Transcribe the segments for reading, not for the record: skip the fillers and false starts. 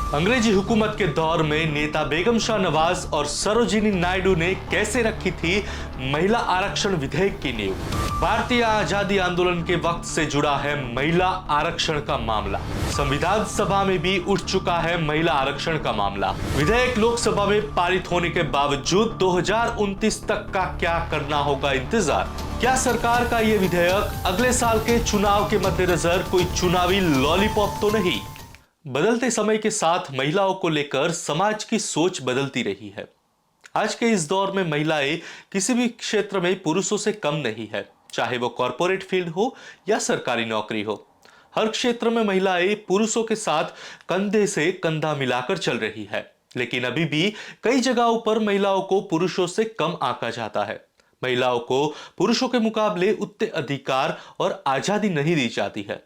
अंग्रेजी हुकूमत के दौर में नेता बेगम शाह नवाज और सरोजिनी नायडू ने कैसे रखी थी महिला आरक्षण विधेयक की नींव। भारतीय आजादी आंदोलन के वक्त से जुड़ा है महिला आरक्षण का मामला। संविधान सभा में भी उठ चुका है महिला आरक्षण का मामला। विधेयक लोकसभा में पारित होने के बावजूद 2029 तक का क्या करना होगा इंतजार। क्या सरकार का ये विधेयक अगले साल के चुनाव के मद्देनजर कोई चुनावी लॉलीपॉप तो नहीं। बदलते समय के साथ महिलाओं को लेकर समाज की सोच बदलती रही है। आज के इस दौर में महिलाएं किसी भी क्षेत्र में पुरुषों से कम नहीं है, चाहे वो कॉरपोरेट फील्ड हो या सरकारी नौकरी हो। हर क्षेत्र में महिलाएं पुरुषों के साथ कंधे से कंधा मिलाकर चल रही है, लेकिन अभी भी कई जगहों पर महिलाओं को पुरुषों से कम आंका जाता है। महिलाओं को पुरुषों के मुकाबले उतने अधिकार और आजादी नहीं दी जाती है।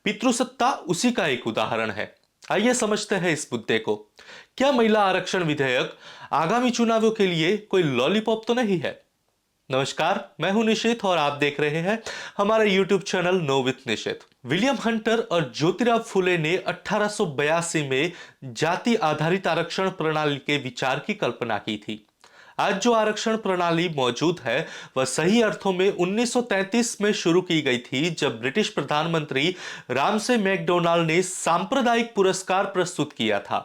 पितृसत्ता उसी का एक उदाहरण है। आइए समझते हैं इस मुद्दे को। क्या महिला आरक्षण विधेयक आगामी चुनावों के लिए कोई लॉलीपॉप तो नहीं है। नमस्कार, मैं हूं निशित और आप देख रहे हैं हमारा YouTube channel know with Nishit. William Hunter और ज्योतिराव फुले ने 1882 में जाति आधारित आरक्षण प्रणाली के विचार की कल्पना की थी। आज जो आरक्षण प्रणाली मौजूद है वह सही अर्थों में 1933 में शुरू की गई थी, जब ब्रिटिश प्रधानमंत्री रामसे मैकडोनाल्ड ने सांप्रदायिक पुरस्कार प्रस्तुत किया था।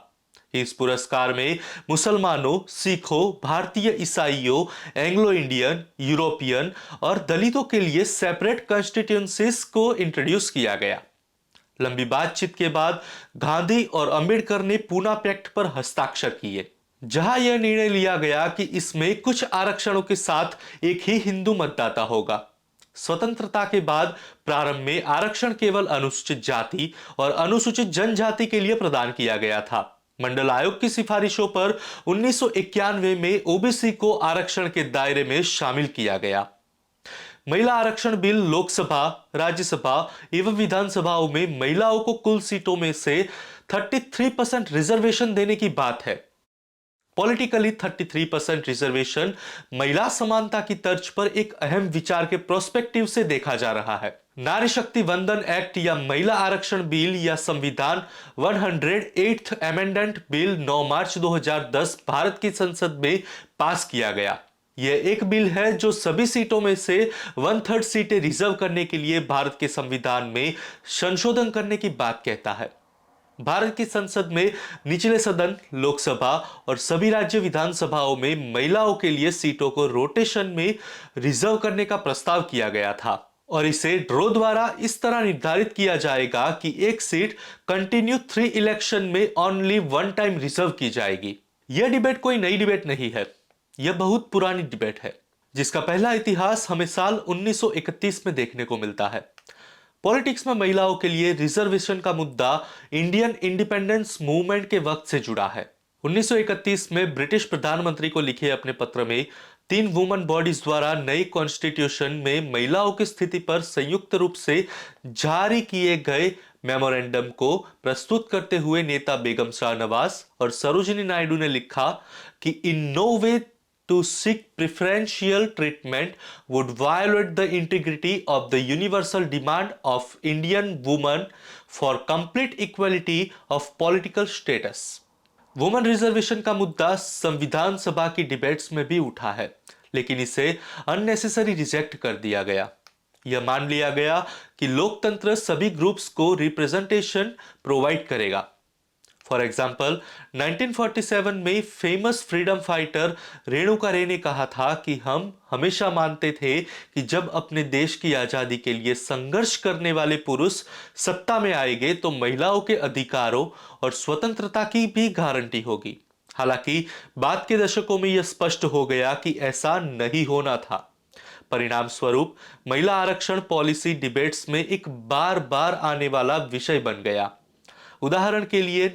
इस पुरस्कार में मुसलमानों, सिखों, भारतीय ईसाइयों, एंग्लो इंडियन, यूरोपियन और दलितों के लिए सेपरेट कॉन्स्टिट्यूएंसीज को इंट्रोड्यूस किया गया। लंबी बातचीत के बाद गांधी और अंबेडकर ने पूना पैक्ट पर हस्ताक्षर किए, जहां यह निर्णय लिया गया कि इसमें कुछ आरक्षणों के साथ एक ही हिंदू मतदाता होगा। स्वतंत्रता के बाद प्रारंभ में आरक्षण केवल अनुसूचित जाति और अनुसूचित जनजाति के लिए प्रदान किया गया था। मंडल आयोग की सिफारिशों पर 1991 में ओबीसी को आरक्षण के दायरे में शामिल किया गया। महिला आरक्षण बिल लोकसभा, राज्यसभा एवं विधानसभाओं में महिलाओं को कुल सीटों में से 33% रिजर्वेशन देने की बात है। पॉलिटिकली 33% रिजर्वेशन महिला समानता की तर्ज पर एक अहम विचार के प्रोस्पेक्टिव से देखा जा रहा है। नारी शक्ति वंदन एक्ट या महिला आरक्षण बिल या संविधान 108th अमेंडमेंट बिल 9 मार्च 2010 भारत की संसद में पास किया गया। यह एक बिल है जो सभी सीटों में से 1/3 सीटें रिजर्व करने के लिए भारत के संविधान में संशोधन करने की बात कहता है। भारत की संसद में निचले सदन, लोकसभा और सभी राज्य विधानसभाओं में महिलाओं के लिए सीटों को रोटेशन में रिजर्व करने का प्रस्ताव किया गया था और इसे ड्रॉ द्वारा इस तरह निर्धारित किया जाएगा कि एक सीट कंटिन्यू 3 इलेक्शन में ओनली 1 टाइम रिजर्व की जाएगी। यह डिबेट कोई नई डिबेट नहीं है, यह बहुत पुरानी डिबेट है, जिसका पहला इतिहास हमें साल 1931 में देखने को मिलता है। पॉलिटिक्स में महिलाओं के लिए रिजर्वेशन का मुद्दा इंडियन इंडिपेंडेंस मूवमेंट के वक्त से जुड़ा है। 1931 में ब्रिटिश प्रधानमंत्री को लिखे अपने पत्र में 3 वुमेन बॉडीज द्वारा नई कॉन्स्टिट्यूशन में महिलाओं की स्थिति पर संयुक्त रूप से जारी किए गए मेमोरेंडम को प्रस्तुत करते हुए नेता बेगम शाह नवाज और सरोजिनी नायडू ने लिखा कि in no way to seek preferential treatment would violate the integrity of the universal demand of Indian women for complete equality of political status। Women reservation का मुद्दा संविधान सभा की डिबेट्स में भी उठा है, लेकिन इसे अननेसेसरी रिजेक्ट कर दिया गया। यह मान लिया गया कि लोकतंत्र सभी ग्रुप्स को रिप्रेजेंटेशन प्रोवाइड करेगा। फॉर एग्जाम्पल 1947 में फेमस फ्रीडम फाइटर रेणुका रे ने कहा था कि हम हमेशा मानते थे कि जब अपने देश की आजादी के लिए संघर्ष करने वाले पुरुष सत्ता में आएंगे तो महिलाओं के अधिकारों और स्वतंत्रता की भी गारंटी होगी। हालांकि बाद के दशकों में यह स्पष्ट हो गया कि ऐसा नहीं होना था। परिणाम स्वरूप महिला आरक्षण पॉलिसी डिबेट्स में एक बार बार आने वाला विषय बन गया। उदाहरण के लिए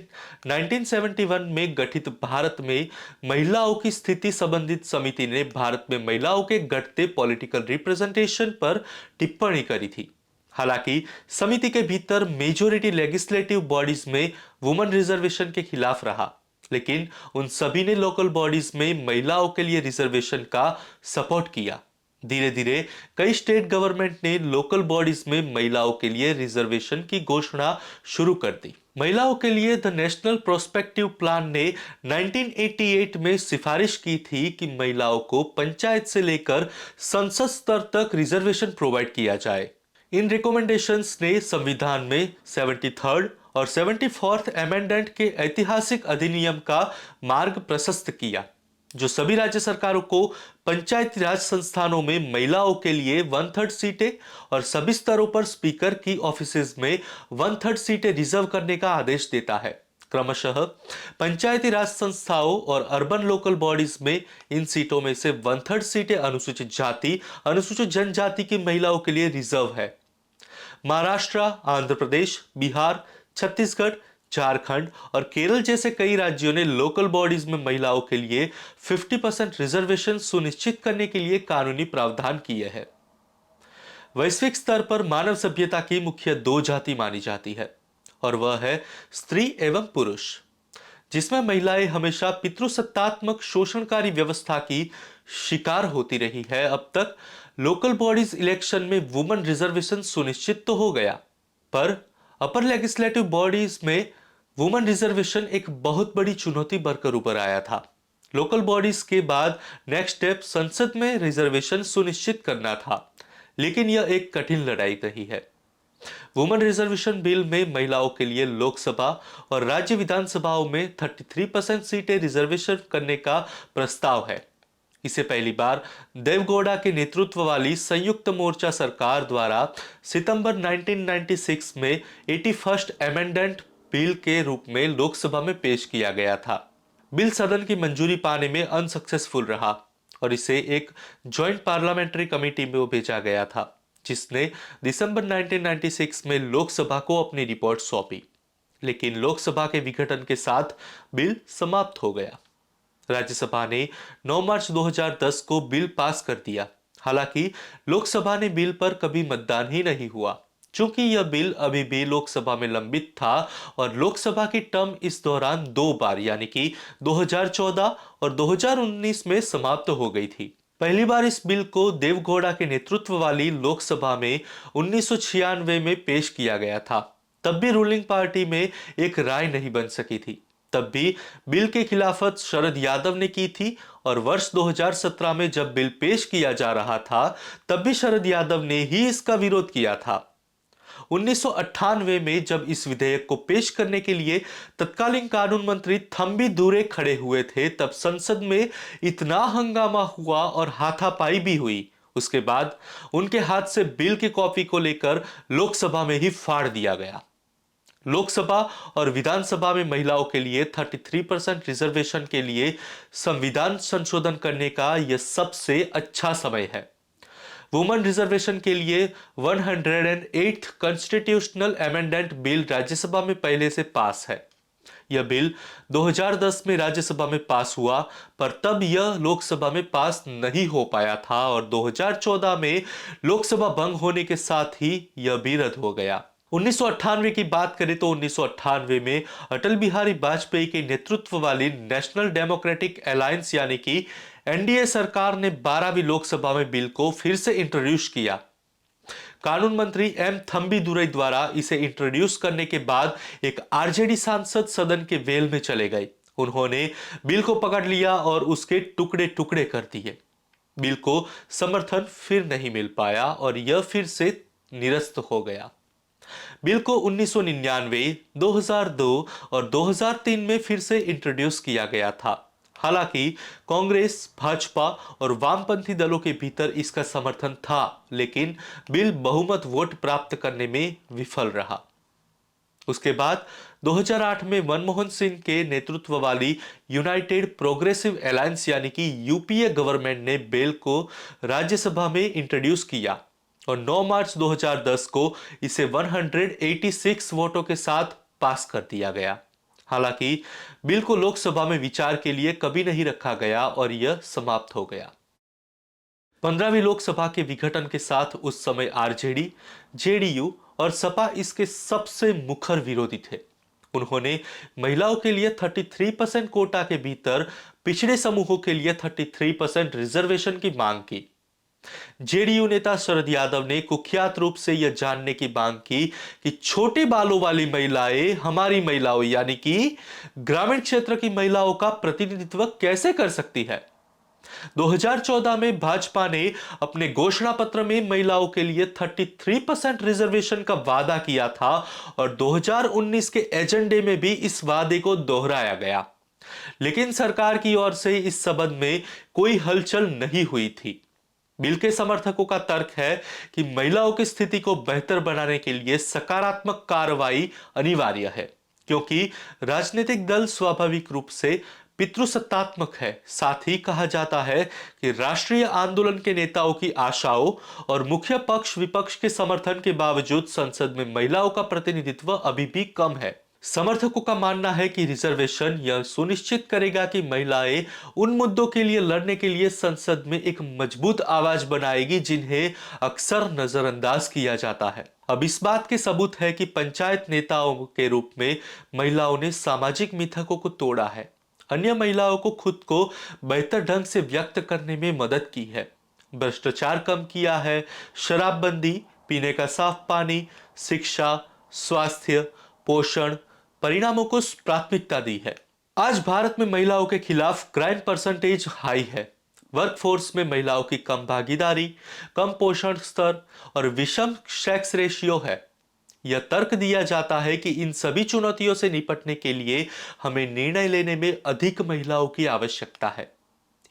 1971 में गठित भारत में महिलाओं की स्थिति संबंधित समिति ने भारत में महिलाओं के घटते पॉलिटिकल रिप्रेजेंटेशन पर टिप्पणी करी थी। हालांकि समिति के भीतर मेजॉरिटी लेजिस्लेटिव बॉडीज में वुमेन रिजर्वेशन के खिलाफ रहा, लेकिन उन सभी ने लोकल बॉडीज में महिलाओं के लिए रिजर्वेशन का सपोर्ट किया। धीरे धीरे कई स्टेट गवर्नमेंट ने लोकल बॉडीज में महिलाओं के लिए रिजर्वेशन की घोषणा शुरू कर दी। महिलाओं के लिए द नेशनल प्रोस्पेक्टिव प्लान ने 1988 में सिफारिश की थी कि महिलाओं को पंचायत से लेकर संसद स्तर तक रिजर्वेशन प्रोवाइड किया जाए। इन रिकमेंडेशंस ने संविधान में 73rd और 74th अमेंडमेंट के ऐतिहासिक अधिनियम का मार्ग प्रशस्त किया, जो सभी राज्य सरकारों को पंचायती राज संस्थानों में महिलाओं के लिए 1/3 सीटें और सभी स्तरों पर स्पीकर की ऑफिसेज में 1/3 सीटें रिजर्व करने का आदेश देता है। क्रमशः पंचायती राज संस्थाओं और अर्बन लोकल बॉडीज में इन सीटों में से 1/3 सीटें अनुसूचित जाति, अनुसूचित जनजाति की महिलाओं के लिए रिजर्व है। महाराष्ट्र, आंध्र प्रदेश, बिहार, छत्तीसगढ़, झारखंड और केरल जैसे कई राज्यों ने लोकल बॉडीज में महिलाओं के लिए 50% रिजर्वेशन सुनिश्चित करने के लिए कानूनी प्रावधान किए हैं। वैश्विक स्तर पर मानव सभ्यता की मुख्य दो जाति मानी जाती है, और वह है स्त्री एवं पुरुष, जिसमें महिलाएं हमेशा पितृसत्तात्मक शोषणकारी व्यवस्था की शिकार होती रही है। अब तक लोकल बॉडीज इलेक्शन में वुमेन रिजर्वेशन सुनिश्चित तो हो गया, पर अपर लेजिस्लेटिव बॉडीज में वुमेन रिजर्वेशन एक बहुत बड़ी चुनौती बनकर उभर आया था। लोकल बॉडीज के बाद नेक्स्ट स्टेप संसद में रिजर्वेशन सुनिश्चित करना था, लेकिन यह एक कठिन लड़ाई रही है। वुमेन रिजर्वेशन बिल में महिलाओं के लिए लोकसभा और राज्य विधानसभाओं में 33% सीटें रिजर्वेशन करने का प्रस्ताव है। इसे पहली बार देवगौड़ा के नेतृत्व वाली संयुक्त मोर्चा सरकार द्वारा सितंबर 1996 में 81st अमेंडमेंट बिल के रूप में लोकसभा में पेश किया गया था। बिल सदन की मंजूरी पाने में अनसक्सेसफुल रहा और इसे एक जॉइंट पार्लियामेंट्री कमेटी में भेजा गया था, जिसने दिसंबर 1996 में लोकसभा को अपनी रिपोर्ट सौंपी। लेकिन लोकसभा के विघटन के साथ बिल समाप्त हो गया। राज्यसभा ने 9 मार्च 2010 को बिल पास कर दिया। हालांकि लोकसभा ने बिल पर कभी मतदान ही नहीं हुआ, चूंकि यह बिल अभी भी लोकसभा में लंबित था और लोकसभा की टर्म इस दौरान 2 बार यानी कि 2014 और 2019 में समाप्त हो गई थी। पहली बार इस बिल को देवगौड़ा के नेतृत्व वाली लोकसभा में 1996 में पेश किया गया था। तब भी रूलिंग पार्टी में एक राय नहीं बन सकी थी। तब भी बिल के खिलाफत शरद यादव ने की थी और वर्ष 2017 में जब बिल पेश किया जा रहा था, तब भी शरद यादव ने ही इसका विरोध किया था। 1998 में जब इस विधेयक को पेश करने के लिए तत्कालीन कानून मंत्री थम्बी दुरे खड़े हुए थे, तब संसद में इतना हंगामा हुआ और हाथापाई भी हुई। उसके बाद उनके हाथ से बिल की कॉपी को लेकर लोकसभा में ही फाड़ दिया गया। लोकसभा और विधानसभा में महिलाओं के लिए 33% रिजर्वेशन के लिए संविधान संशोधन करने का यह सबसे अच्छा समय है। वुमेन रिजर्वेशन के लिए 108th constitutional amendment bill Rajya Sabha में पहले से पास है। यह बिल 2010 में राज्यसभा में पास हुआ, पर तब यह लोकसभा में पास नहीं हो पाया था और 2014 में लोकसभा भंग होने के साथ ही यह भी रद्द हो गया। 1998 की बात करें तो 1998 में अटल बिहारी वाजपेयी के नेतृत्व वाली नेशनल डेमोक्रेटिक अलायंस यानी कि एनडीए सरकार ने 12वीं लोकसभा में बिल को फिर से इंट्रोड्यूस किया। कानून मंत्री एम थम्बी दुरई द्वारा इसे इंट्रोड्यूस करने के बाद एक आरजेडी सांसद सदन के वेल में चले गए। उन्होंने बिल को पकड़ लिया और उसके टुकड़े टुकड़े कर दिए। बिल को समर्थन फिर नहीं मिल पाया और यह फिर से निरस्त हो गया। बिल को 1999, 2002 और 2003 में फिर से इंट्रोड्यूस किया गया था। हालांकि कांग्रेस, भाजपा और वामपंथी दलों के भीतर इसका समर्थन था, लेकिन बिल बहुमत वोट प्राप्त करने में विफल रहा। उसके बाद 2008 में मनमोहन सिंह के नेतृत्व वाली यूनाइटेड प्रोग्रेसिव अलायंस यानी कि यूपीए गवर्नमेंट ने बिल को राज्यसभा में इंट्रोड्यूस किया और 9 मार्च 2010 को इसे 186 वोटों के साथ पास कर दिया गया। हालांकि बिल को लोकसभा में विचार के लिए कभी नहीं रखा गया और यह समाप्त हो गया। 15वीं लोकसभा के विघटन के साथ उस समय आरजेडी, जेडीयू और सपा इसके सबसे मुखर विरोधी थे। उन्होंने महिलाओं के लिए 33% कोटा के भीतर पिछड़े समूहों के लिए 33% रिजर्वेशन की मांग की। जेडीयू नेता शरद यादव ने कुख्यात रूप से यह जानने की मांग की कि छोटे बालों वाली महिलाएं हमारी महिलाओं यानी कि ग्रामीण क्षेत्र की महिलाओं का प्रतिनिधित्व कैसे कर सकती है। 2014 में भाजपा ने अपने घोषणा पत्र में महिलाओं के लिए 33% रिजर्वेशन का वादा किया था और 2019 के एजेंडे में भी इस वादे को दोहराया गया, लेकिन सरकार की ओर से इस संबंध में कोई हलचल नहीं हुई थी। बिल के समर्थकों का तर्क है कि महिलाओं की स्थिति को बेहतर बनाने के लिए सकारात्मक कार्रवाई अनिवार्य है, क्योंकि राजनीतिक दल स्वाभाविक रूप से पितृसत्तात्मक है। साथ ही कहा जाता है कि राष्ट्रीय आंदोलन के नेताओं की आशाओं और मुख्य पक्ष विपक्ष के समर्थन के बावजूद संसद में महिलाओं का प्रतिनिधित्व अभी भी कम है। समर्थकों का मानना है कि रिजर्वेशन यह सुनिश्चित करेगा कि महिलाएं उन मुद्दों के लिए लड़ने के लिए संसद में एक मजबूत आवाज बनाएगी जिन्हें अक्सर नजरअंदाज किया जाता है। अब इस बात के सबूत है कि पंचायत नेताओं के रूप में महिलाओं ने सामाजिक मिथकों को तोड़ा है, अन्य महिलाओं को खुद को बेहतर ढंग से व्यक्त करने में मदद की है, भ्रष्टाचार कम किया है, शराबबंदी, पीने का साफ पानी, शिक्षा, स्वास्थ्य, पोषण परिणामों को प्राथमिकता दी है। आज भारत में महिलाओं के खिलाफ क्राइम परसेंटेज हाई है। वर्कफोर्स में महिलाओं की कम भागीदारी, कम पोषण स्तर और विषम सेक्स रेशियो है। यह तर्क दिया जाता है कि इन सभी चुनौतियों से निपटने के लिए हमें निर्णय लेने में अधिक महिलाओं की आवश्यकता है।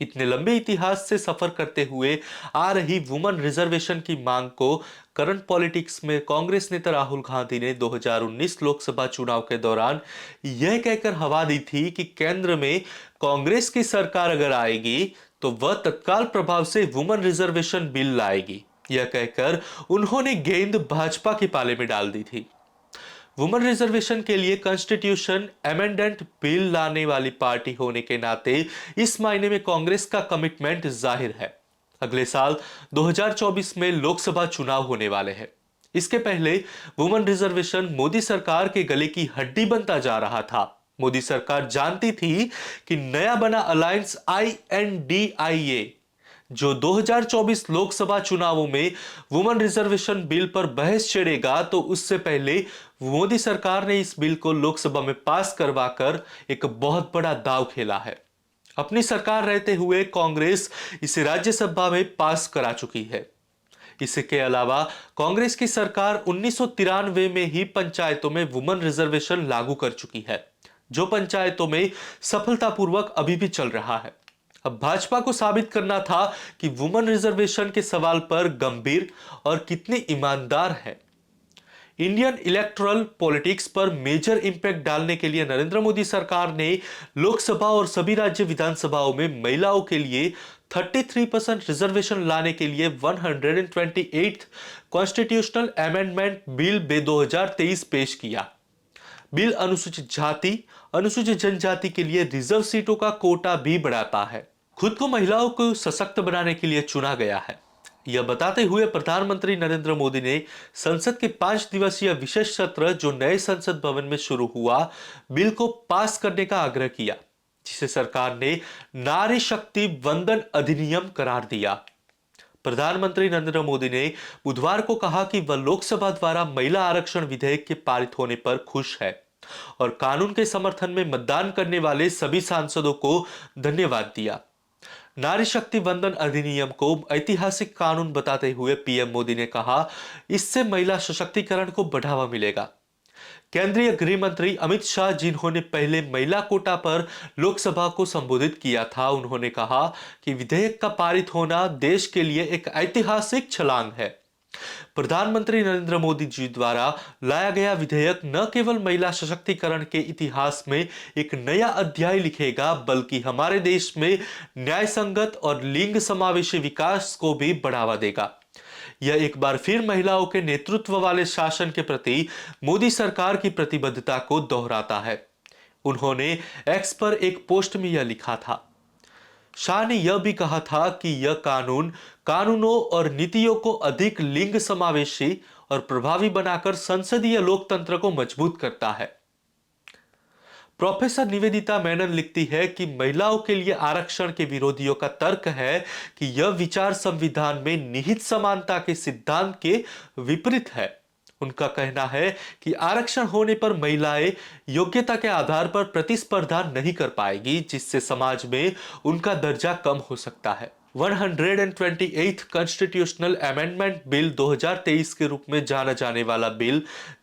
इतने लंबे इतिहास से सफर करते हुए आ रही वुमेन रिजर्वेशन की मांग को करंट पॉलिटिक्स में कांग्रेस नेता राहुल गांधी ने 2019 लोकसभा चुनाव के दौरान यह कहकर हवा दी थी कि केंद्र में कांग्रेस की सरकार अगर आएगी तो वह तत्काल प्रभाव से वुमेन रिजर्वेशन बिल लाएगी। यह कहकर उन्होंने गेंद भाजपा के पाले में डाल दी थी। वुमेन रिजर्वेशन के लिए कॉन्स्टिट्यूशन अमेंडमेंट बिल लाने वाली पार्टी होने के नाते इस मायने में कांग्रेस का कमिटमेंट जाहिर है। अगले साल 2024 में लोकसभा चुनाव होने वाले हैं। इसके पहले वुमेन रिजर्वेशन मोदी सरकार के गले की हड्डी बनता जा रहा था। मोदी सरकार जानती थी कि नया बना अलायंस INDIA जो 2024 लोकसभा चुनावों में वुमेन रिजर्वेशन बिल पर बहस छेड़ेगा, तो उससे पहले मोदी सरकार ने इस बिल को लोकसभा में पास करवाकर एक बहुत बड़ा दांव खेला है। अपनी सरकार रहते हुए कांग्रेस इसे राज्यसभा में पास करा चुकी है। इसके अलावा कांग्रेस की सरकार 1993 में ही पंचायतों में वुमेन रिजर्वेशन लागू कर चुकी है, जो पंचायतों में सफलतापूर्वक अभी भी चल रहा है। अब भाजपा को साबित करना था कि वुमेन रिजर्वेशन के सवाल पर गंभीर और कितने ईमानदार है। इंडियन इलेक्टोरल पॉलिटिक्स पर मेजर इंपैक्ट डालने के लिए नरेंद्र मोदी सरकार ने लोकसभा और सभी राज्य विधानसभाओं में महिलाओं के लिए 33% रिजर्वेशन लाने के लिए 128th कॉन्स्टिट्यूशनल अमेंडमेंट बिल 2023 पेश किया। बिल अनुसूचित जाति, अनुसूचित जनजाति के लिए रिजर्व सीटों का कोटा भी बढ़ाता है। खुद को महिलाओं को सशक्त बनाने के लिए चुना गया है, यह बताते हुए प्रधानमंत्री नरेंद्र मोदी ने संसद के 5 दिवसीय विशेष सत्र जो नए संसद भवन में शुरू हुआ, बिल को पास करने का आग्रह किया, जिसे सरकार ने नारी शक्ति वंदन अधिनियम करार दिया। प्रधानमंत्री नरेंद्र मोदी ने बुधवार को कहा कि वह लोकसभा द्वारा महिला आरक्षण विधेयक के पारित होने पर खुश है और कानून के समर्थन में मतदान करने वाले सभी सांसदों को धन्यवाद दिया। नारी शक्ति वंदन अधिनियम को ऐतिहासिक कानून बताते हुए पीएम मोदी ने कहा, इससे महिला सशक्तिकरण को बढ़ावा मिलेगा। केंद्रीय गृह मंत्री अमित शाह, जिन्होंने पहले महिला कोटा पर लोकसभा को संबोधित किया था, उन्होंने कहा कि विधेयक का पारित होना देश के लिए एक ऐतिहासिक छलांग है। प्रधानमंत्री नरेंद्र मोदी जी द्वारा लाया गया विधेयक न केवल महिला सशक्तिकरण के इतिहास में एक नया अध्याय लिखेगा, बल्कि हमारे देश में न्याय संगत और लिंग समावेशी विकास को भी बढ़ावा देगा। यह एक बार फिर महिलाओं के नेतृत्व वाले शासन के प्रति मोदी सरकार की प्रतिबद्धता को दोहराता है। उन्होंने एक्स पर एक पोस्ट में यह लिखा था, शाह ने यह भी कहा था कि यह कानूनों और नीतियों को अधिक लिंग समावेशी और प्रभावी बनाकर संसदीय लोकतंत्र को मजबूत करता है। प्रोफेसर निवेदिता मेनन लिखती है कि महिलाओं के लिए आरक्षण के विरोधियों का तर्क है कि यह विचार संविधान में निहित समानता के सिद्धांत के विपरीत है। उनका कहना है कि आरक्षण होने पर महिलाएं योग्यता के आधार पर प्रतिस्पर्धा नहीं कर पाएगी, जिससे समाज में उनका दर्जा कम हो सकता है। 128th कॉन्स्टिट्यूशनल अमेंडमेंट बिल 2023 के रूप में जाना जाने वाला बिल,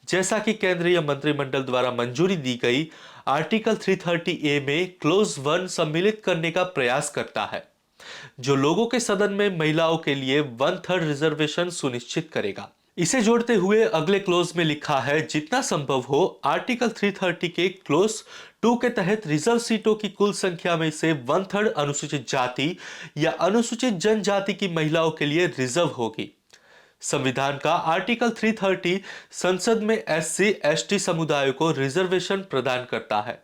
जैसा कि केंद्रीय मंत्रिमंडल द्वारा मंजूरी दी गई, आर्टिकल 330A में क्लोज 1 सम्मिलित करने का प्रयास करता है, जो लोगों के सदन में महिलाओं के लिए 1/3 रिजर्वेशन सुनिश्चित करेगा। इसे जोड़ते हुए अगले क्लोज में लिखा है, जितना संभव हो आर्टिकल 330 के क्लोज 2 के तहत रिजर्व सीटों की कुल संख्या में से 1/3 अनुसूचित जाति या अनुसूचित जनजाति की महिलाओं के लिए रिजर्व होगी। संविधान का आर्टिकल 330 संसद में एससी एसटी समुदायों को रिजर्वेशन प्रदान करता है।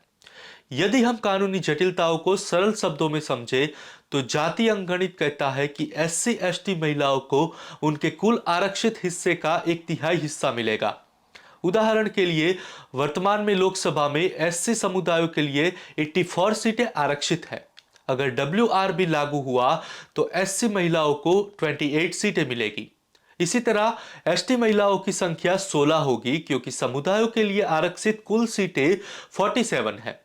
यदि हम कानूनी जटिलताओं को सरल शब्दों में समझे तो जाति अंकगणित कहता है कि एससी एसटी महिलाओं को उनके कुल आरक्षित हिस्से का 1/3 हिस्सा मिलेगा। उदाहरण के लिए वर्तमान में लोकसभा में एससी समुदायों के लिए 84 सीटें आरक्षित है। अगर डब्ल्यूआरबी लागू हुआ तो एससी महिलाओं को 28 सीटें मिलेगी। इसी तरह एसटी महिलाओं की संख्या 16 होगी, क्योंकि समुदायों के लिए आरक्षित कुल सीटें 47 है।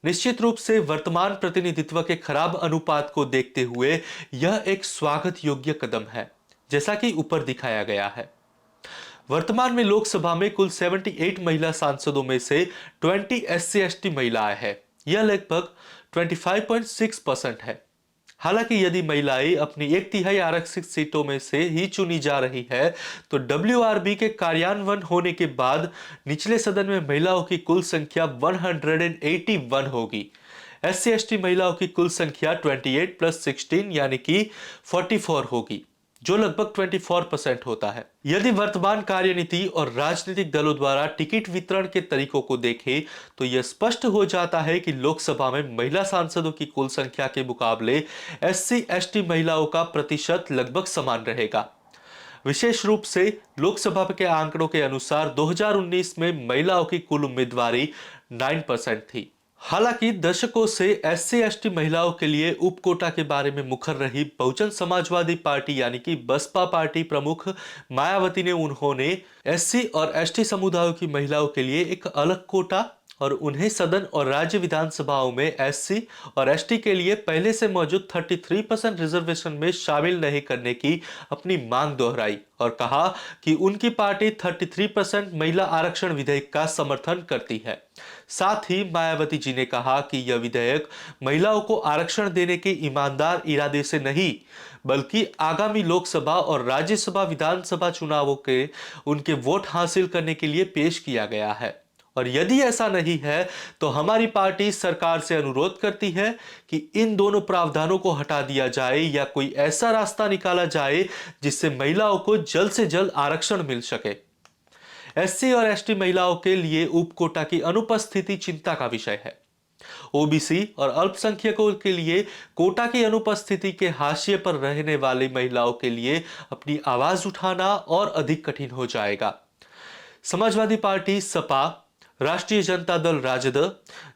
निश्चित रूप से वर्तमान प्रतिनिधित्व के खराब अनुपात को देखते हुए यह एक स्वागत योग्य कदम है, जैसा कि ऊपर दिखाया गया है। वर्तमान में लोकसभा में कुल 78 महिला सांसदों में से 20 एससी एसटी महिलाएं हैं। यह लगभग 25.6% है। हालांकि यदि महिलाएं अपनी 1/3 आरक्षित सीटों में से ही चुनी जा रही है तो डब्ल्यूआरबी के कार्यान्वयन होने के बाद निचले सदन में महिलाओं की कुल संख्या 181 होगी। एससी एसटी महिलाओं की कुल संख्या 28 + 16 यानी कि 44 होगी, जो लगभग 24% होता है। यदि वर्तमान कार्यनीति और राजनीतिक दलों द्वारा टिकट वितरण के तरीकों को देखें तो यह स्पष्ट हो जाता है कि लोकसभा में महिला सांसदों की कुल संख्या के मुकाबले एससी एसटी महिलाओं का प्रतिशत लगभग समान रहेगा। विशेष रूप से लोकसभा के आंकड़ों के अनुसार 2019 में महिलाओं की कुल उम्मीदवारी 9% थी। हालांकि दशकों से एससी एसटी महिलाओं के लिए उप कोटा के बारे में मुखर रही बहुजन समाजवादी पार्टी यानी कि बसपा पार्टी प्रमुख मायावती ने उन्होंने एससी और एसटी समुदायों की महिलाओं के लिए एक अलग कोटा और उन्हें सदन और राज्य विधानसभाओं में एससी और एसटी के लिए पहले से मौजूद 33% रिजर्वेशन में शामिल नहीं करने की अपनी मांग दोहराई और कहा कि उनकी पार्टी 33% महिला आरक्षण विधेयक का समर्थन करती है। साथ ही मायावती जी ने कहा कि यह विधेयक महिलाओं को आरक्षण देने के ईमानदार इरादे से नहीं, बल्कि आगामी लोकसभा और राज्यसभा विधानसभा चुनावों के उनके वोट हासिल करने के लिए पेश किया गया है। और यदि ऐसा नहीं है तो हमारी पार्टी सरकार से अनुरोध करती है कि इन दोनों प्रावधानों को हटा दिया जाए या कोई ऐसा रास्ता निकाला जाए जिससे महिलाओं को जल्द से जल्द आरक्षण मिल सके। एससी और एसटी महिलाओं के लिए उप कोटा की अनुपस्थिति चिंता का विषय है। ओबीसी और अल्पसंख्यकों के लिए कोटा की अनुपस्थिति के हाशिए पर रहने वाली महिलाओं के लिए अपनी आवाज उठाना और अधिक कठिन हो जाएगा। समाजवादी पार्टी सपा, राष्ट्रीय जनता दल राजद,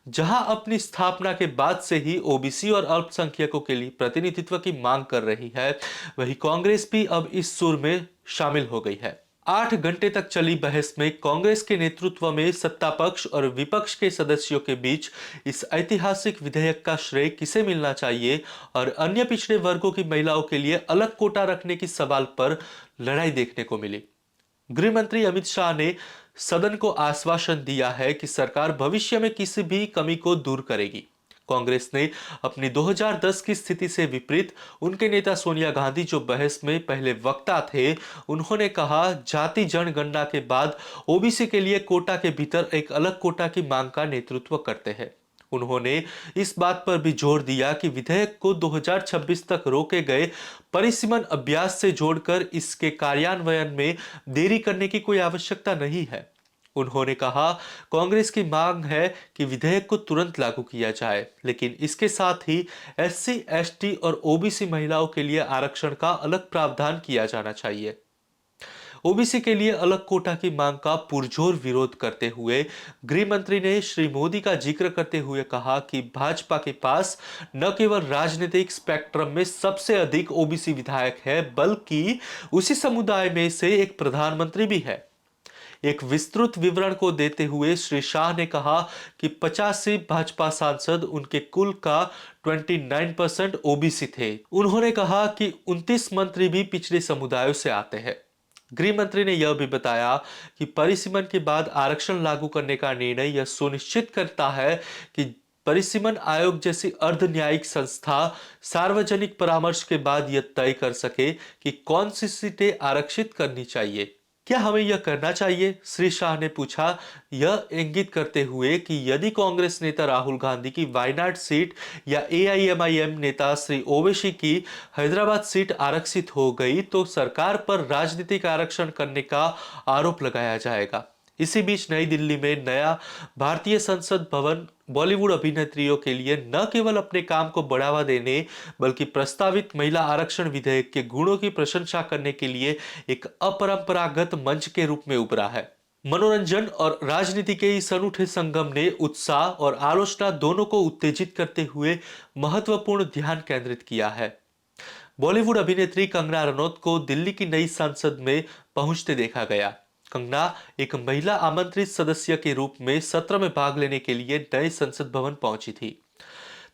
जहां अपनी स्थापना के बाद से ही ओबीसी और अल्पसंख्यकों के लिए प्रतिनिधित्व की मांग कर रही है, वही कांग्रेस भी अब इस सुर में शामिल हो गई है। 8 घंटे तक चली बहस में कांग्रेस के नेतृत्व में सत्ता पक्ष और विपक्ष के सदस्यों के बीच इस ऐतिहासिक विधेयक का श्रेय किसे मिलना चाहिए और अन्य पिछड़े वर्गों की महिलाओं के लिए अलग कोटा रखने की सवाल पर लड़ाई देखने को मिली। गृह मंत्री अमित शाह ने सदन को आश्वासन दिया है कि सरकार भविष्य में किसी भी कमी को दूर करेगी। कांग्रेस ने अपनी 2010 की स्थिति से विपरीत उनके नेता सोनिया गांधी, जो बहस में पहले वक्ता थे, उन्होंने कहा जाति जनगणना के बाद ओबीसी के लिए कोटा के भीतर एक अलग कोटा की मांग का नेतृत्व करते हैं। उन्होंने इस बात पर भी जोर दिया कि विधेयक को 2026 तक रोके गए परिसीमन अभ्यास से जोड़कर इसके कार्यान्वयन में देरी करने की कोई आवश्यकता नहीं है। उन्होंने कहा कांग्रेस की मांग है कि विधेयक को तुरंत लागू किया जाए, लेकिन इसके साथ ही एससी, एसटी और ओबीसी महिलाओं के लिए आरक्षण का अलग प्रावधान किया जाना चाहिए। ओबीसी के लिए अलग कोटा की मांग का पुरजोर विरोध करते हुए गृह मंत्री ने श्री मोदी का जिक्र करते हुए कहा कि भाजपा के पास न केवल राजनीतिक स्पेक्ट्रम में सबसे अधिक ओबीसी विधायक है, बल्कि उसी समुदाय में से एक प्रधानमंत्री भी है। एक विस्तृत विवरण को देते हुए श्री शाह ने कहा कि 85 भाजपा सांसद उनके कुल का 29% ओबीसी थे। उन्होंने कहा कि 29 मंत्री भी पिछड़े समुदायों से आते हैं। गृह मंत्री ने यह भी बताया कि परिसीमन के बाद आरक्षण लागू करने का निर्णय यह सुनिश्चित करता है कि परिसीमन आयोग जैसी अर्ध न्यायिक संस्था सार्वजनिक परामर्श के बाद यह तय कर सके कि कौन सी सीटें आरक्षित करनी चाहिए। क्या हमें यह करना चाहिए? श्री शाह ने पूछा, यह इंगित करते हुए कि यदि कांग्रेस नेता राहुल गांधी की वायनाड सीट या एआईएमआईएम नेता श्री ओवैसी की हैदराबाद सीट आरक्षित हो गई तो सरकार पर राजनीतिक आरक्षण करने का आरोप लगाया जाएगा। इसी बीच नई दिल्ली में नया भारतीय संसद भवन बॉलीवुड अभिनेत्रियों के लिए न केवल अपने काम को बढ़ावा देने बल्कि प्रस्तावित महिला आरक्षण विधेयक के गुणों की प्रशंसा करने के लिए एक अपरंपरागत मंच के रूप में उभरा है। मनोरंजन और राजनीति के इस अनूठे संगम ने उत्साह और आलोचना दोनों को उत्तेजित करते हुए महत्वपूर्ण ध्यान केंद्रित किया है। बॉलीवुड अभिनेत्री कंगना रनौत को दिल्ली की नई संसद में पहुंचते देखा गया। कंगना एक महिला आमंत्रित सदस्य के रूप में सत्र में भाग लेने के लिए नए संसद भवन पहुंची थी।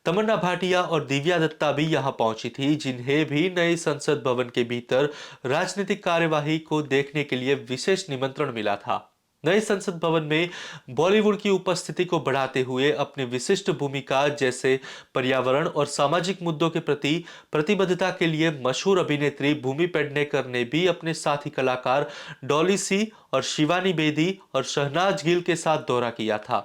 तमन्ना भाटिया और दिव्या दत्ता भी यहां पहुंची थी, जिन्हें भी नए संसद भवन के भीतर राजनीतिक कार्यवाही को देखने के लिए विशेष निमंत्रण मिला था। नए संसद भवन में बॉलीवुड की उपस्थिति को बढ़ाते हुए अपनी विशिष्ट भूमिका जैसे पर्यावरण और सामाजिक मुद्दों के प्रति प्रतिबद्धता के लिए मशहूर अभिनेत्री भूमि पेडनेकर ने भी अपने साथी कलाकार डॉली सी और शिवानी बेदी और शहनाज गिल के साथ दौरा किया था।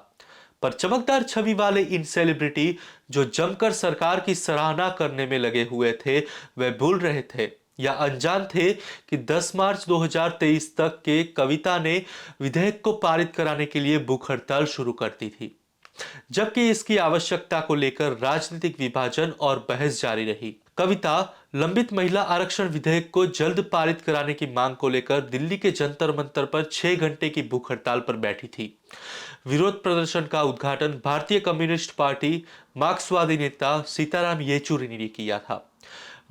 पर चमकदार छवि वाले इन सेलिब्रिटी जो जमकर सरकार की सराहना करने में लगे हुए थे, वे भूल रहे थे या अनजान थे कि 10 मार्च 2023 तक के कविता ने विधेयक को पारित कराने के लिए भूख हड़ताल शुरू कर दी थी, जबकि इसकी आवश्यकता को लेकर राजनीतिक विभाजन और बहस जारी रही। कविता लंबित महिला आरक्षण विधेयक को जल्द पारित कराने की मांग को लेकर दिल्ली के जंतर मंतर पर 6 घंटे की भूख हड़ताल पर बैठी थी। विरोध प्रदर्शन का उद्घाटन भारतीय कम्युनिस्ट पार्टी मार्क्सवादी नेता सीताराम येचुरी ने किया था।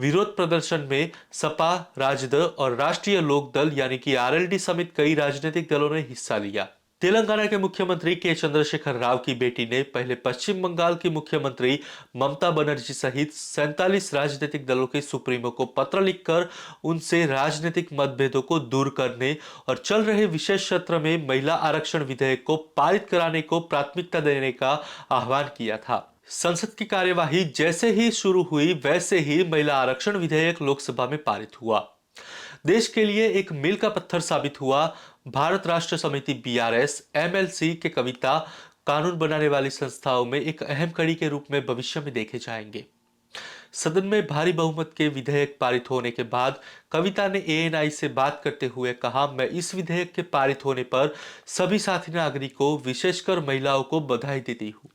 विरोध प्रदर्शन में सपा, राजद और राष्ट्रीय लोक दल यानी कि आरएलडी समेत कई राजनीतिक दलों ने हिस्सा लिया। तेलंगाना के मुख्यमंत्री के चंद्रशेखर राव की बेटी ने पहले पश्चिम बंगाल की मुख्यमंत्री ममता बनर्जी सहित 47 राजनीतिक दलों के सुप्रीमो को पत्र लिखकर उनसे राजनीतिक मतभेदों को दूर करने और चल रहे विशेष सत्र में महिला आरक्षण विधेयक को पारित कराने को प्राथमिकता देने का आह्वान किया था। संसद की कार्यवाही जैसे ही शुरू हुई वैसे ही महिला आरक्षण विधेयक लोकसभा में पारित हुआ। देश के लिए एक मील का पत्थर साबित हुआ। भारत राष्ट्र समिति बीआरएस, एमएलसी के कविता कानून बनाने वाली संस्थाओं में एक अहम कड़ी के रूप में भविष्य में देखे जाएंगे। सदन में भारी बहुमत के विधेयक पारित होने के बाद कविता ने एएनआई से बात करते हुए कहा, मैं इस विधेयक के पारित होने पर सभी साथी नागरिकों विशेषकर महिलाओं को बधाई देती हूँ।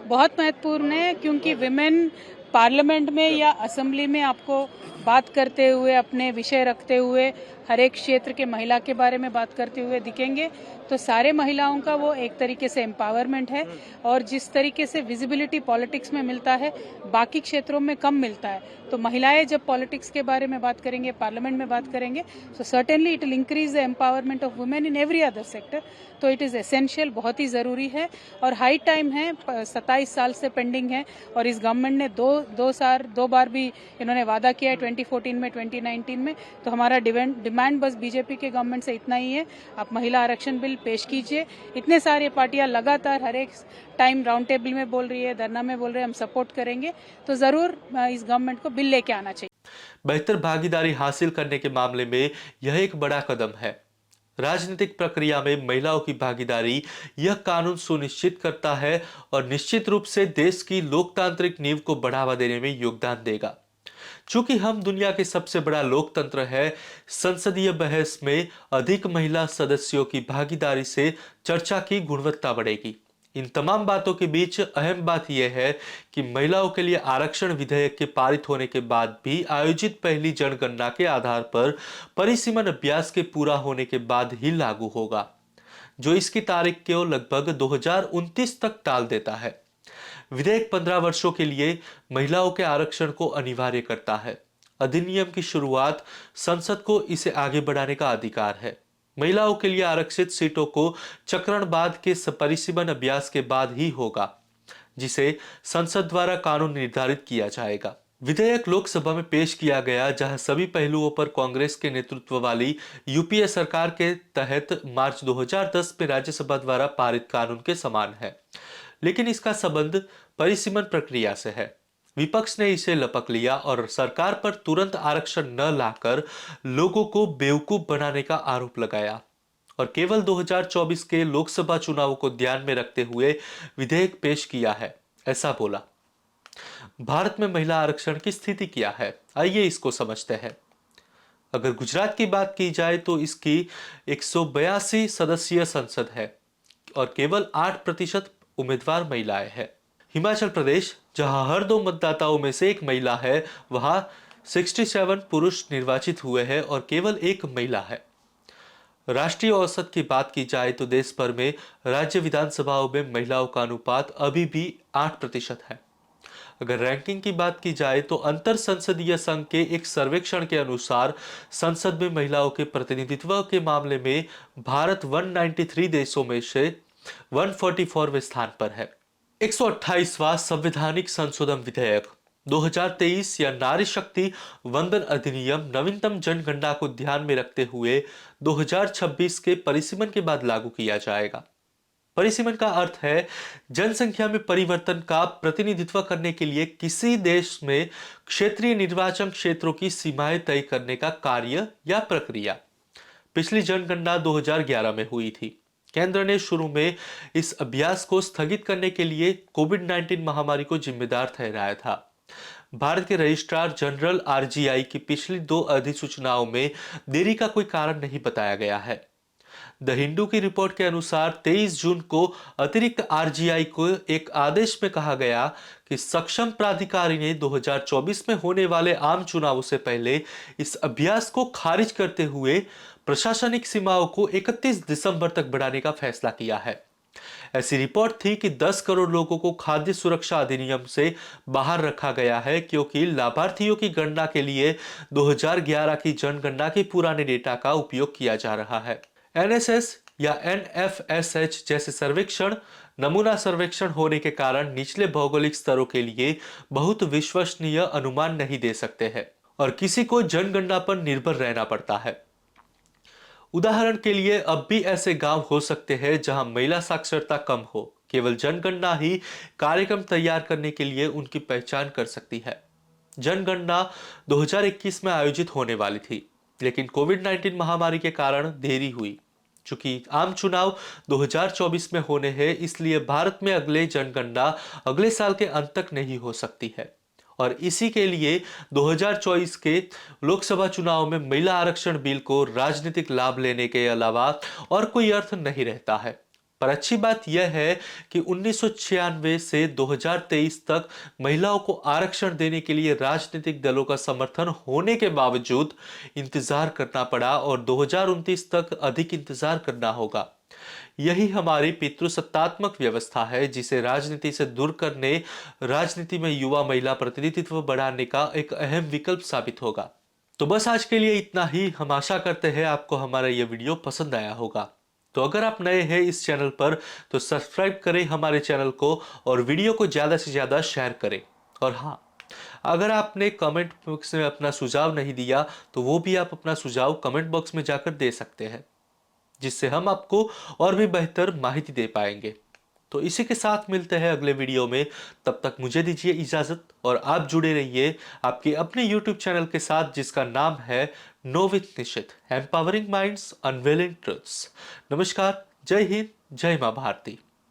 बहुत महत्वपूर्ण है क्योंकि विमेन पार्लियामेंट में या असेंबली में आपको बात करते हुए, अपने विषय रखते हुए, हर एक क्षेत्र के महिला के बारे में बात करते हुए दिखेंगे तो सारे महिलाओं का वो एक तरीके से एम्पावरमेंट है। और जिस तरीके से विजिबिलिटी पॉलिटिक्स में मिलता है बाकी क्षेत्रों में कम मिलता है, तो महिलाएं जब पॉलिटिक्स के बारे में बात करेंगे, पार्लियामेंट में बात करेंगे, so certainly it will increase the empowerment of women in every other sector. तो इट इज एसेंशियल, बहुत ही जरूरी है और हाई टाइम है। 27 साल से पेंडिंग है और इस गवर्नमेंट ने दो बार भी इन्होंने वादा किया है, 2014 में, 2019 में। तो हमारा डिमांड बस बीजेपी के गवर्नमेंट से इतना ही है, आप महिला आरक्षण बिल पेश कीजिए। इतने सारे पार्टियां लगातार हर एक टाइम राउंड टेबल में बोल रही है, धरना में बोल रहे हैं, हम सपोर्ट करेंगे। तो जरूर इस गवर्नमेंट को बिल लेके आना चाहिए। बेहतर भागीदारी हासिल करने के मामले में यह एक बड़ा कदम है। राजनीतिक प्रक्रिया में महिलाओं की भागीदारी यह कानून सुनिश्चित करता है और निश्चित रूप से देश की लोकतांत्रिक नींव को बढ़ावा देने में योगदान देगा। चूंकि हम दुनिया के सबसे बड़ा लोकतंत्र है, संसदीय बहस में अधिक महिला सदस्यों की भागीदारी से चर्चा की गुणवत्ता बढ़ेगी। इन तमाम बातों के बीच अहम बात यह है कि महिलाओं के लिए आरक्षण विधेयक के पारित होने के बाद भी आयोजित पहली जनगणना के आधार पर परिसीमन अभ्यास के पूरा होने के बाद ही लागू होगा, जो इसकी तारीख को लगभग 2029 तक टाल देता है। विधेयक 15 वर्षों के लिए महिलाओं के आरक्षण को अनिवार्य करता है। अधिनियम की शुरुआत संसद को इसे आगे बढ़ाने का अधिकार है। महिलाओं के लिए आरक्षित सीटों को चक्रणवाद के परिसीमन अभ्यास के बाद ही होगा, जिसे संसद द्वारा कानून निर्धारित किया जाएगा। विधेयक लोकसभा में पेश किया गया, जहां सभी पहलुओं पर कांग्रेस के नेतृत्व वाली यूपीए सरकार के तहत मार्च 2010 में राज्यसभा द्वारा पारित कानून के समान है, लेकिन इसका संबंध परिसीमन प्रक्रिया से है। विपक्ष ने इसे लपक लिया और सरकार पर तुरंत आरक्षण न लाकर लोगों को बेवकूफ बनाने का आरोप लगाया और केवल 2024 के लोकसभा चुनावों को ध्यान में रखते हुए विधेयक पेश किया है, ऐसा बोला। भारत में महिला आरक्षण की स्थिति क्या है, आइए इसको समझते हैं। अगर गुजरात की बात की जाए तो इसकी 182 सदस्यीय संसद है और केवल 8% उम्मीदवार महिलाएं हैं। हिमाचल प्रदेश, जहां हर 2 मतदाताओं में से एक महिला है, वहां 67 पुरुष निर्वाचित हुए हैं और केवल 1 महिला है। राष्ट्रीय औसत की बात की जाए तो देश भर में राज्य विधानसभाओं में महिलाओं का अनुपात अभी भी 8% है। अगर रैंकिंग की बात की जाए तो अंतर संसदीय संघ के एक सर्वेक्षण के अनुसार संसद में महिलाओं के प्रतिनिधित्व के मामले में भारत 193 देशों में से 144वें स्थान पर है। 128वां संवैधानिक संशोधन विधेयक 2023 या नारी शक्ति वंदन अधिनियम नवीनतम जनगणना को ध्यान में रखते हुए 2026 के परिसीमन के बाद लागू किया जाएगा। परिसीमन का अर्थ है जनसंख्या में परिवर्तन का प्रतिनिधित्व करने के लिए किसी देश में क्षेत्रीय निर्वाचन क्षेत्रों की सीमाएं तय करने का कार्य या प्रक्रिया। पिछली जनगणना 2011 में हुई थी। केंद्र ने शुरू में इस अभ्यास को स्थगित करने के लिए कोविड-19 महामारी को जिम्मेदार ठहराया था। भारत के रजिस्ट्रार जनरल आरजीआई की पिछली 2 अधिसूचनाओं में देरी का कोई कारण नहीं बताया गया है। द हिंदू की रिपोर्ट के अनुसार 23 जून को अतिरिक्त आरजीआई को एक आदेश में कहा गया कि सक्षम प्राधिकारी ने 2024 में होने वाले आम चुनावों से पहले इस अभ्यास को खारिज करते हुए प्रशासनिक सीमाओं को 31 दिसंबर तक बढ़ाने का फैसला किया है। ऐसी रिपोर्ट थी कि 10 करोड़ लोगों को खाद्य सुरक्षा अधिनियम से बाहर रखा गया है, क्योंकि लाभार्थियों की गणना के लिए 2011 की जनगणना के पुराने डेटा का उपयोग किया जा रहा है। एनएसएस या एनएफएसएच जैसे सर्वेक्षण नमूना सर्वेक्षण होने के कारण निचले भौगोलिक स्तरों के लिए बहुत विश्वसनीय अनुमान नहीं दे सकते हैं और किसी को जनगणना पर निर्भर रहना पड़ता है। उदाहरण के लिए अब भी ऐसे गांव हो सकते हैं जहां महिला साक्षरता कम हो। केवल जनगणना ही कार्यक्रम तैयार करने के लिए उनकी पहचान कर सकती है। जनगणना 2021 में आयोजित होने वाली थी, लेकिन कोविड-19 महामारी के कारण देरी हुई। चूंकि आम चुनाव 2024 में होने हैं, इसलिए भारत में अगले जनगणना अगले साल के अंत तक नहीं हो सकती है और इसी के लिए 2024 के लोकसभा चुनाव में महिला आरक्षण बिल को राजनीतिक लाभ लेने के अलावा और कोई अर्थ नहीं रहता है। पर अच्छी बात यह है कि 1996 से 2023 तक महिलाओं को आरक्षण देने के लिए राजनीतिक दलों का समर्थन होने के बावजूद इंतजार करना पड़ा और 2029 तक अधिक इंतजार करना होगा। यही हमारी पितृसत्तात्मक व्यवस्था है, जिसे राजनीति से दूर करने, राजनीति में युवा महिला प्रतिनिधित्व बढ़ाने का एक अहम विकल्प साबित होगा। तो बस आज के लिए इतना ही। हम आशा करते हैं आपको हमारा यह वीडियो पसंद आया होगा। तो अगर आप नए हैं इस चैनल पर तो सब्सक्राइब करें हमारे चैनल को और वीडियो को ज़्यादा से ज़्यादा शेयर करें। और हाँ, अगर आपने कमेंट बॉक्स में अपना सुझाव नहीं दिया तो वो भी आप अपना सुझाव कमेंट बॉक्स में जाकर दे सकते हैं, जिससे हम आपको और भी बेहतर माहिती दे पाएंगे। तो इसी के साथ मिलते हैं अगले वीडियो में। तब तक मुझे दीजिए इजाजत और आप जुड़े रहिए आपके अपने YouTube चैनल के साथ, जिसका नाम है know with Nishit, empowering minds unveiling truths. नमस्कार, जय हिंद, जय मां भारती।